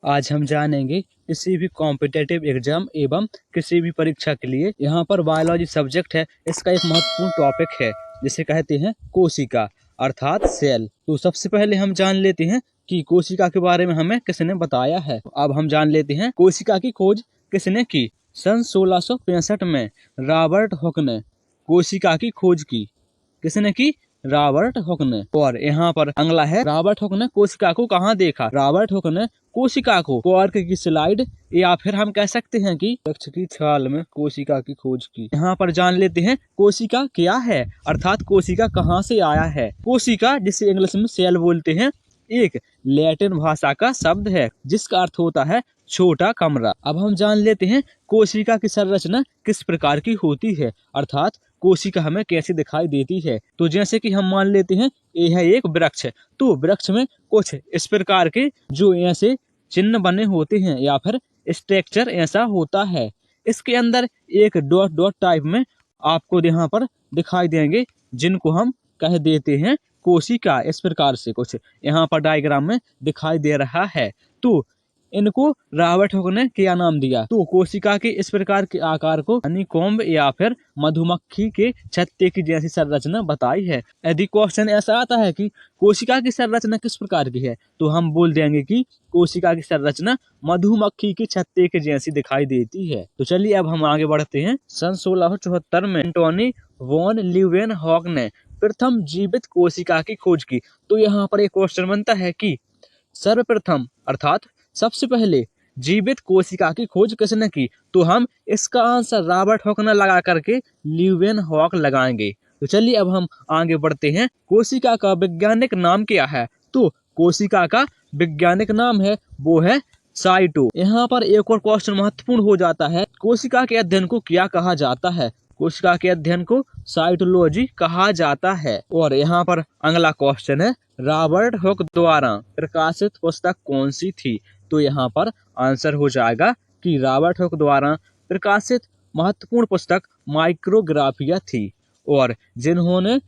आज हम जानेंगे किसी भी कॉम्पिटिटिव एग्जाम एवं किसी भी परीक्षा के लिए यहाँ पर बायोलॉजी सब्जेक्ट है, इसका एक महत्वपूर्ण टॉपिक है जिसे कहते हैं कोशिका अर्थात सेल। तो सबसे पहले हम जान लेते हैं कि कोशिका के बारे में हमें किसने बताया है। अब हम जान लेते हैं कोशिका की खोज किसने की। सन 1665 में रॉबर्ट हुक ने कोशिका की खोज की। किसने की? रॉबर्ट हुक ने। और यहाँ पर अगला है, रॉबर्ट हुक ने कोशिका को कहाँ देखा। रॉबर्ट हुक ने कोशिका को कॉर्क की स्लाइड या फिर हम कह सकते हैं कि वृक्ष की छाल में कोशिका की खोज की। यहाँ पर जान लेते हैं कोशिका क्या है अर्थात कोशिका कहाँ से आया है। कोशिका जिसे इंग्लिश में सेल बोलते हैं एक लैटिन भाषा का शब्द है जिसका अर्थ होता है छोटा कमरा। अब हम जान लेते हैं कोशिका की संरचना किस प्रकार की होती है अर्थात कोशिका हमें कैसे दिखाई देती है। तो जैसे कि हम मान लेते हैं ये है एक वृक्ष, तो वृक्ष में कुछ इस प्रकार के जो ऐसे चिन्ह बने होते हैं या फिर स्ट्रक्चर ऐसा होता है। इसके अंदर एक डॉट डॉट टाइप में आपको यहाँ पर दिखाई देंगे जिनको हम कह देते हैं कोशिका। इस प्रकार से कुछ यहाँ पर डायग्राम में दिखाई दे रहा है। तो इनको रॉबर्ट हुक ने क्या नाम दिया। तो कोशिका के इस प्रकार के आकार को हनीकॉम्ब या फिर मधुमक्खी के छत्ते की जैसी संरचना बताई है। यदि क्वेश्चन ऐसा आता है कि कोशिका की संरचना किस प्रकार की है तो हम बोल देंगे कि कोशिका की संरचना मधुमक्खी के छत्ते के जैसी दिखाई देती है। तो चलिए अब हम आगे बढ़ते हैं। सन 1674 में एंटोनी वॉन ल्यूवेनहॉक ने प्रथम जीवित कोशिका की खोज की। तो यहाँ पर एक क्वेश्चन बनता है कि सर्वप्रथम अर्थात सबसे पहले जीवित कोशिका की खोज किसने की। तो हम इसका आंसर रॉबर्ट हुक ने लगा करके ल्यूवेनहॉक लगाएंगे। तो चलिए अब हम आगे बढ़ते हैं। कोशिका का वैज्ञानिक नाम क्या है। तो कोशिका का वैज्ञानिक नाम है वो है साइटो। यहाँ पर एक और क्वेश्चन महत्वपूर्ण हो जाता है, कोशिका के अध्ययन को क्या कहा जाता है। कोशिका के अध्ययन को साइटोलॉजी कहा जाता है। और यहाँ पर अगला क्वेश्चन है, रॉबर्ट हुक द्वारा प्रकाशित पुस्तक कौन सी थी। तो यहाँ पर आंसर हो जाएगा कि रॉबर्ट हुक द्वारा प्रकाशित महत्वपूर्ण पुस्तक माइक्रोग्राफिया थी। और जिन्होंने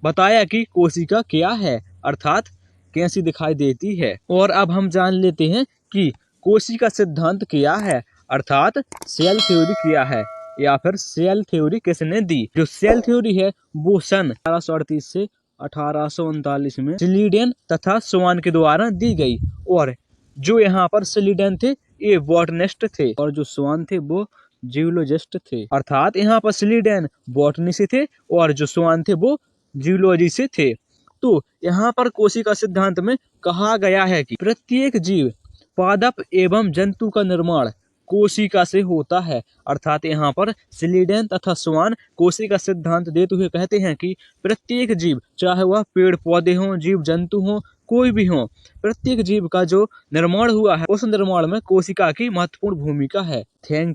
बताया कि कोशिका क्या है अर्थात कैसी दिखाई देती है। और अब हम जान लेते हैं कि कोशिका सिद्धांत क्या है अर्थात सेल थ्योरी क्या है या फिर सेल थ्योरी किसने दी। जो सेल थ्योरी है वो सन 1838 से 1839 में स्लीडेन तथा स्वान के द्वारा दी गई। और जो यहाँ पर स्लीडेन थे ये बॉटनिस्ट थे और जो स्वान थे वो जियोलॉजिस्ट थे। अर्थात यहाँ पर स्लीडेन बॉटनी से थे और जो स्वान थे वो जियोलॉजी से थे। तो यहाँ पर कोशिका सिद्धांत में कहा गया है कि प्रत्येक जीव पादप एवं जंतु का निर्माण कोशिका से होता है। अर्थात यहाँ पर स्लीडेन तथा स्वान कोशिका सिद्धांत देते हुए कहते हैं कि प्रत्येक जीव चाहे वह पेड़ पौधे हों, जीव जंतु हों, कोई भी हो, प्रत्येक जीव का जो निर्माण हुआ है उस निर्माण में कोशिका की महत्वपूर्ण भूमिका है। Thank you.